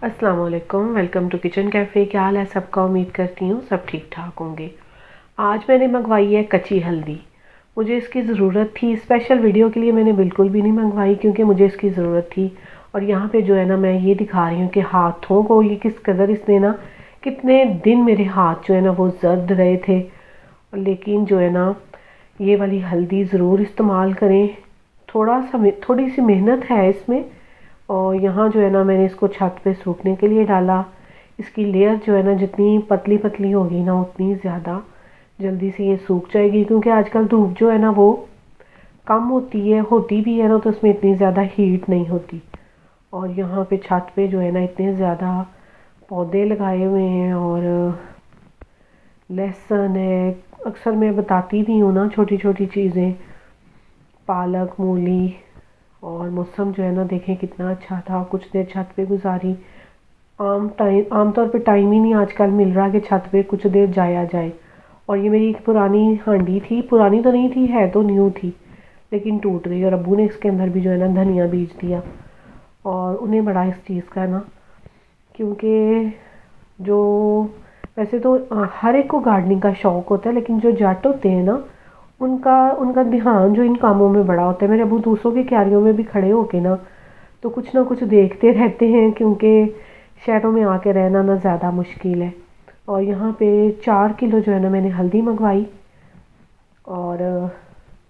अस्सलाम वालेकुम, welcome to kitchen cafe. क्या हाल है सबका? उम्मीद करती हूँ सब ठीक ठाक होंगे। आज मैंने मंगवाई है कच्ची हल्दी। मुझे इसकी ज़रूरत थी, स्पेशल वीडियो के लिए मैंने बिल्कुल भी नहीं मंगवाई क्योंकि मुझे इसकी ज़रूरत थी। और यहाँ पे जो है ना, मैं ये दिखा रही हूँ कि हाथों को ये किस कदर इसने ना, कितने दिन मेरे हाथ जो है ना वो जर्द रहे थे। लेकिन जो है ना, ये वाली हल्दी ज़रूर इस्तेमाल करें। थोड़ी सी मेहनत है इसमें। और यहाँ जो है ना, मैंने इसको छत पे सूखने के लिए डाला। इसकी लेयर जो है ना, जितनी पतली पतली होगी ना उतनी ज़्यादा जल्दी से ये सूख जाएगी, क्योंकि आजकल धूप जो है ना वो कम होती भी है ना, तो उसमें इतनी ज़्यादा हीट नहीं होती। और यहाँ पे छत पे जो है ना, इतने ज़्यादा पौधे लगाए हुए हैं और लहसुन है। अक्सर मैं बताती भी हूँ ना छोटी छोटी चीज़ें, पालक, मूली। और मौसम जो है ना, देखें कितना अच्छा था। कुछ देर छत पे गुजारी। आमतौर पे टाइम ही नहीं आजकल मिल रहा कि छत पे कुछ देर जाया जाए। और ये मेरी एक पुरानी हांडी थी, पुरानी तो नहीं थी, है तो न्यू थी, लेकिन टूट गई। और अब्बू ने इसके अंदर भी जो है ना धनिया बीज दिया। और उन्हें बड़ा इस चीज़ का ना, क्योंकि जो वैसे तो हर एक को गार्डनिंग का शौक़ होता है, लेकिन जो जट होते हैं ना, उनका उनका ध्यान जो इन कामों में बड़ा होता है। मेरे अब्बू दूसरों की क्यारियों में भी खड़े होके तो कुछ ना कुछ देखते रहते हैं, क्योंकि शहरों में आके रहना ना ज़्यादा मुश्किल है। और यहाँ पे 4 किलो जो है ना मैंने हल्दी मंगवाई। और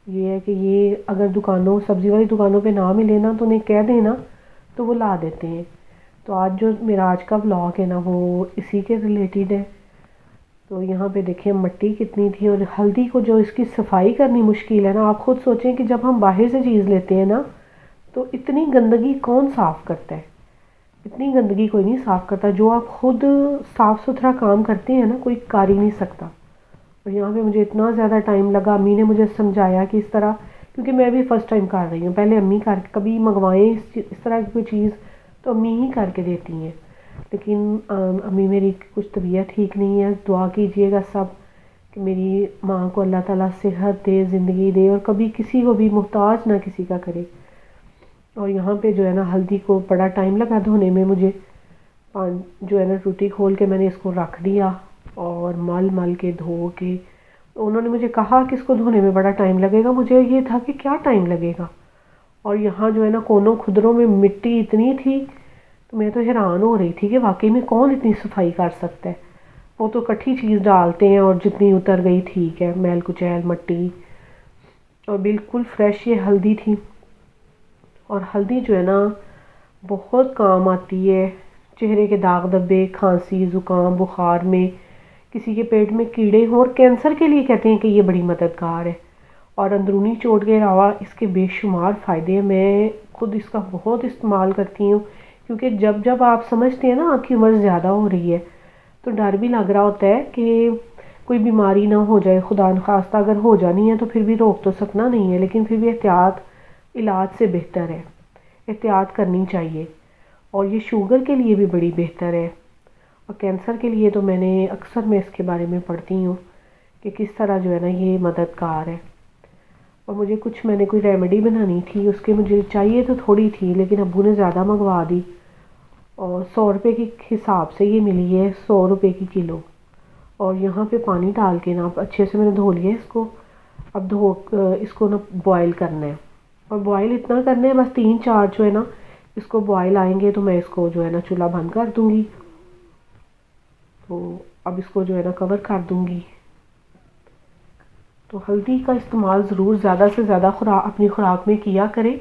ये है कि ये अगर दुकानों, सब्ज़ी वाली दुकानों पे ना मिले ना, तो उन्हें कह देना तो वो ला देते हैं। तो आज का व्लॉग है ना, वो इसी के रिलेटेड है। तो यहाँ पे देखिए मिट्टी कितनी थी। और हल्दी को जो इसकी सफाई करनी मुश्किल है ना, आप खुद सोचें कि जब हम बाहर से चीज़ लेते हैं ना, तो इतनी गंदगी कौन साफ़ करता है? इतनी गंदगी कोई नहीं साफ़ करता। जो आप खुद साफ़ सुथरा काम करते हैं ना, कोई कर ही नहीं सकता। और यहाँ पे मुझे इतना ज़्यादा टाइम लगा। अम्मी ने मुझे समझाया कि इस तरह, क्योंकि मैं भी फ़र्स्ट टाइम कर रही हूँ। पहले अम्मी कर कभी मंगवाएं इस तरह की कोई चीज़ तो अम्मी ही करके देती हैं। लेकिन अम्मी मेरी कुछ तबीयत ठीक नहीं है। दुआ कीजिएगा सब कि मेरी माँ को अल्लाह ताला सेहत दे, ज़िंदगी दे, और कभी किसी को भी मोहताज ना किसी का करे। और यहाँ पे जो है ना, हल्दी को बड़ा टाइम लगा धोने में मुझे। जो है ना, टूटी खोल के मैंने इसको रख दिया और मल मल के धो के। तो उन्होंने मुझे कहा कि इसको धोने में बड़ा टाइम लगेगा। मुझे ये था कि क्या टाइम लगेगा। और यहाँ जो है ना, कोनों खुदरों में मिट्टी इतनी थी, तो मैं तो हैरान हो रही थी कि वाकई में कौन इतनी सफाई कर सकता है। वो तो कट्ठी चीज़ डालते हैं और जितनी उतर गई ठीक है, मैल कुचैल मट्टी। और बिल्कुल फ्रेश ये हल्दी थी। और हल्दी जो है ना, बहुत काम आती है। चेहरे के दाग धब्बे, खांसी, ज़ुकाम, बुखार में, किसी के पेट में कीड़े हों, और कैंसर के लिए कहते हैं कि ये बड़ी मददगार है। और अंदरूनी चोट के अलावा इसके बेशुमार फ़ायदे हैं। मैं खुद इसका बहुत इस्तेमाल करती हूँ, क्योंकि जब जब आप समझते हैं ना आपकी उम्र ज़्यादा हो रही है, तो डर भी लग रहा होता है कि कोई बीमारी ना हो जाए। खुदा न खास्ता अगर हो जानी है तो फिर भी रोक तो सकना नहीं है, लेकिन फिर भी एहतियात इलाज से बेहतर है। एहतियात करनी चाहिए। और ये शुगर के लिए भी बड़ी बेहतर है। और कैंसर के लिए तो मैं इसके बारे में पढ़ती हूँ कि किस तरह जो है ना ये मददगार है। और मैंने कोई रेमेडी बनानी थी, उसके मुझे चाहिए तो थोड़ी थी, लेकिन अब्बू ने ज़्यादा मंगवा दी। और 100 रुपये के हिसाब से ये मिली है, 100 रुपये की किलो। और यहाँ पे पानी डाल के ना अच्छे से मैंने धो लिया इसको। अब इसको ना बॉयल करना है। और बॉयल इतना करना है, बस 3-4 जो है ना इसको बॉयल आएंगे तो मैं इसको जो है ना चूल्हा बंद कर दूँगी। तो अब इसको जो है ना कवर कर दूँगी। तो हल्दी का इस्तेमाल ज़रूर ज़्यादा से ज़्यादा अपनी खुराक में किया करें।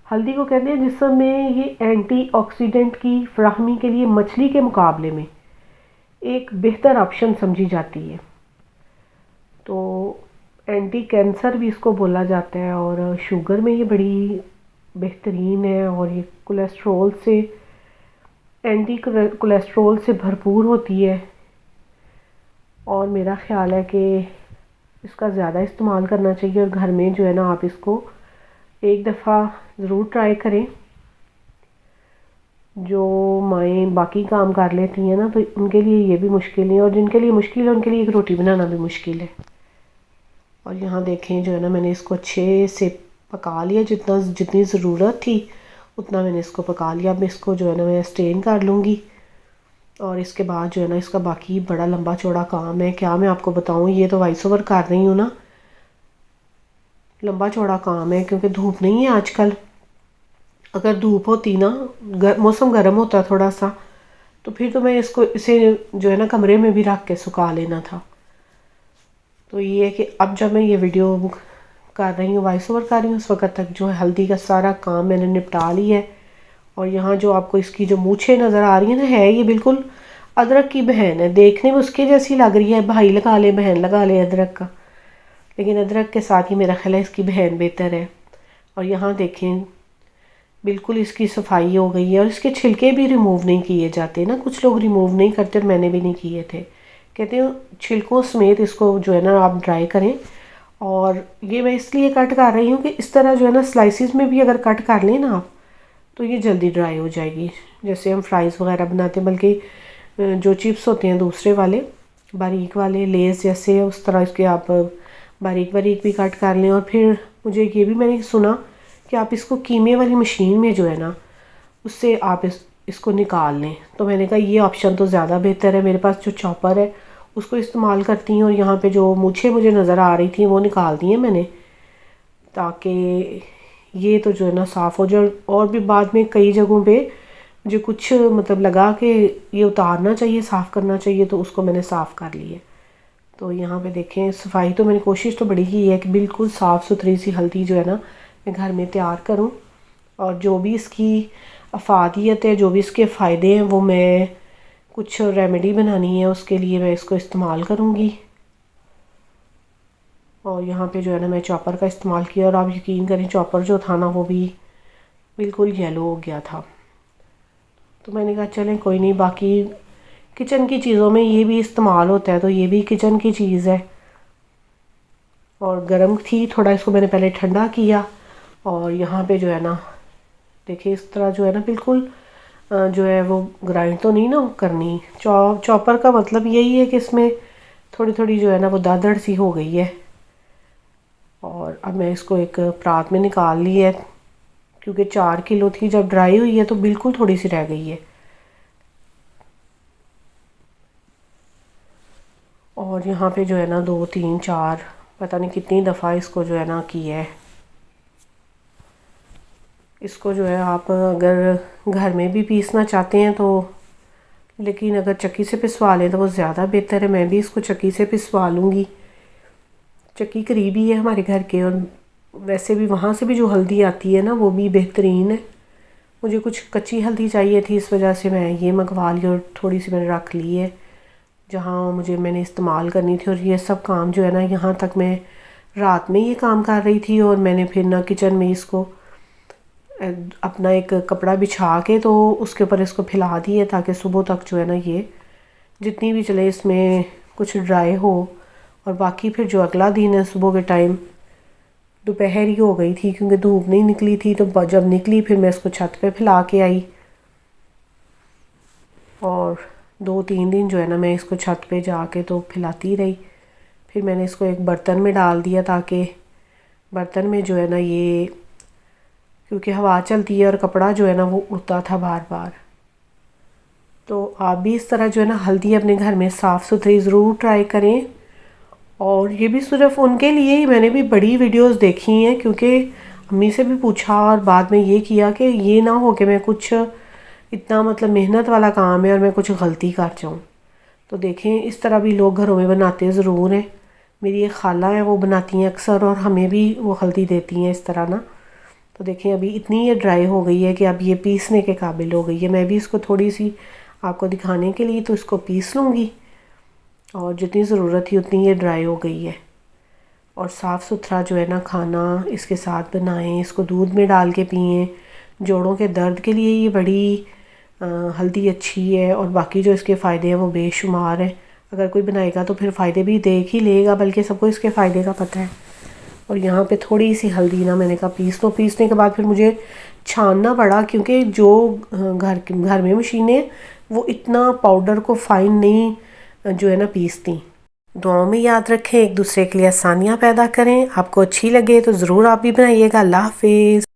हल्दी को कहते हैं जिस्म में ये एंटीऑक्सीडेंट की फराहमी के लिए मछली के मुकाबले में एक बेहतर ऑप्शन समझी जाती है। तो एंटी कैंसर भी इसको बोला जाता है। और शुगर में ये बड़ी बेहतरीन है। और ये एंटी कोलेस्ट्रोल से भरपूर होती है। और मेरा ख़्याल है कि इसका ज़्यादा इस्तेमाल करना चाहिए। और घर में जो है ना, आप इसको एक दफ़ा ज़रूर ट्राई करें। जो माएँ बाकी काम कर लेती हैं ना, तो उनके लिए ये भी मुश्किल नहीं है। और जिनके लिए मुश्किल है, उनके लिए एक रोटी बनाना भी मुश्किल है। और यहाँ देखें जो है ना, मैंने इसको अच्छे से पका लिया। जितनी ज़रूरत थी उतना मैंने इसको पका लिया। अब इसको जो है ना मैं स्ट्रेन कर लूँगी। और इसके बाद जो है ना इसका बाकी बड़ा लंबा चौड़ा काम है, क्या मैं आपको बताऊं, ये तो वॉइस ओवर कर रही हूँ ना, लंबा चौड़ा काम है क्योंकि धूप नहीं है आजकल। अगर धूप होती ना, मौसम गर्म होता थोड़ा सा, तो फिर तो मैं इसे जो है ना कमरे में भी रख के सुखा लेना था। तो ये है कि अब जब मैं ये वीडियो कर रही हूँ, वॉइस ओवर कर रही हूँ, उस वक्त तक जो है हल्दी का सारा काम मैंने निपटा लिया है। और यहाँ जो आपको इसकी जो मूछें नज़र आ रही है ना, है ये बिल्कुल अदरक की बहन है, देखने में उसके जैसी लग रही है, भाई लगा ले बहन लगा ले अदरक का, लेकिन अदरक के साथ ही मेरा ख्याल है इसकी बहन बेहतर है। और यहाँ देखें बिल्कुल इसकी सफाई हो गई है, और इसके छिलके भी रिमूव नहीं किए जाते ना, कुछ लोग रिमूव नहीं करते और मैंने भी नहीं किए थे। कहते हैं छिलकों समेत इसको जो है ना आप ड्राई करें। और ये मैं इसलिए कट कर रही हूँ कि इस तरह जो है ना स्लाइसिस में भी अगर कट कर लें ना आप, तो ये जल्दी ड्राई हो जाएगी, जैसे हम फ्राइज़ वगैरह बनाते हैं। बल्कि जो चिप्स होते हैं दूसरे वाले बारीक वाले लेस जैसे, उस तरह इसके आप बारीक बारीक भी कट कर लें। और फिर मुझे ये भी मैंने सुना कि आप इसको कीमे वाली मशीन में जो है ना उससे आप इसको निकाल लें। तो मैंने कहा ये ऑप्शन तो ज़्यादा बेहतर है, मेरे पास जो चॉपर है उसको इस्तेमाल करती हूँ। और यहाँ पे जो मूछें मुझे नज़र आ रही थी वो निकाल दी हैं मैंने, ताकि ये तो जो है ना साफ़ हो जाए। और भी बाद में कई जगहों पे जो कुछ मतलब लगा के ये उतारना चाहिए, साफ़ करना चाहिए, तो उसको मैंने साफ़ कर लिया। तो यहाँ पे देखें सफाई तो मैंने कोशिश तो बड़ी की है कि बिल्कुल साफ़ सुथरी सी हल्दी जो है ना मैं घर में तैयार करूँ। और जो भी इसकी अफादियत है, जो भी इसके फ़ायदे हैं, वो मैं कुछ रेमेडी बनानी है उसके लिए मैं इसको इस्तेमाल करूँगी। और यहाँ पे जो है ना मैं चॉपर का इस्तेमाल किया, और आप यकीन करें चॉपर जो था ना वो भी बिल्कुल येलो हो गया था। तो मैंने कहा चलें कोई नहीं, बाकी किचन की चीज़ों में ये भी इस्तेमाल होता है, तो ये भी किचन की चीज़ है। और गर्म थी थोड़ा, इसको मैंने पहले ठंडा किया। और यहाँ पे जो है ना देखिए इस तरह जो है ना बिल्कुल जो है वो ग्राइंड तो नहीं ना करनी। चॉपर का मतलब यही है कि इसमें थोड़ी थोड़ी जो है ना वो दादड़ सी हो गई है। और अब मैं इसको एक परात में निकाल ली है, क्योंकि 4 किलो थी, जब ड्राई हुई है तो बिल्कुल थोड़ी सी रह गई है। और यहाँ पे जो है ना 2 3 4 पता नहीं कितनी दफ़ा इसको जो है ना किया है। इसको जो है आप अगर घर में भी पीसना चाहते हैं तो, लेकिन अगर चक्की से पिसवा लें तो वो ज़्यादा बेहतर है। मैं भी इसको चक्की से पिसवा लूँगी, चक्की करीबी है हमारे घर के। और वैसे भी वहाँ से भी जो हल्दी आती है ना वो भी बेहतरीन है। मुझे कुछ कच्ची हल्दी चाहिए थी, इस वजह से मैं ये मंगवा ली और थोड़ी सी मैंने रख ली है जहाँ मैंने इस्तेमाल करनी थी। और ये सब काम जो है ना यहाँ तक मैं रात में ये काम कर रही थी, और मैंने फिर ना किचन में इसको अपना एक कपड़ा बिछा के तो उसके ऊपर इसको फैला दिए, ताकि सुबह तक जो है ना ये जितनी भी चले इसमें कुछ ड्राई हो। और बाकी फिर जो अगला दिन है सुबह के टाइम दोपहर ही हो गई थी, क्योंकि धूप नहीं निकली थी, तो जब निकली फिर मैं इसको छत पे फैला के आई। और 2 3 दिन जो है ना मैं इसको छत पे जाके तो फैलाती रही। फिर मैंने इसको एक बर्तन में डाल दिया, ताकि बर्तन में जो है ना ये, क्योंकि हवा चलती है और कपड़ा जो है ना वो उड़ता था बार बार। तो आप भी इस तरह जो है ना हल्दी अपने घर में साफ़ सुथरी ज़रूर ट्राई करें। और ये भी सिर्फ उनके लिए ही मैंने भी बड़ी वीडियोस देखी हैं, क्योंकि अम्मी से भी पूछा और बाद में ये किया कि ये ना हो कि मैं कुछ इतना मतलब मेहनत वाला काम है और मैं कुछ गलती कर जाऊँ। तो देखें इस तरह भी लोग घरों में बनाते ज़रूर हैं। मेरी एक खाला है वो बनाती हैं अक्सर, और हमें भी वो हल्दी देती हैं इस तरह ना। तो देखें अभी इतनी ये ड्राई हो गई है कि अब ये पीसने के काबिल हो गई है। मैं भी इसको थोड़ी सी आपको दिखाने के लिए तो इसको पीस लूँगी, और जितनी ज़रूरत थी उतनी ये ड्राई हो गई है। और साफ़ सुथरा जो है ना खाना इसके साथ बनाएं, इसको दूध में डाल के पिएं। जोड़ों के दर्द के लिए ये बड़ी हल्दी अच्छी है, और बाकी जो इसके फ़ायदे हैं वो बेशुमार हैं। अगर कोई बनाएगा तो फिर फ़ायदे भी देख ही लेगा, बल्कि सबको इसके फ़ायदे का पता है। और यहाँ पे थोड़ी सी हल्दी ना मैंने कहा पीस लो। पीसने के बाद फिर मुझे छानना पड़ा, क्योंकि जो घर में मशीनें वो इतना पाउडर को फ़ाइन नहीं जो है ना पीसती। दुआओं में याद रखें, एक दूसरे के लिए आसानियाँ पैदा करें। आपको अच्छी लगे तो ज़रूर आप भी बनाइएगा। अल्लाह हाफिज़।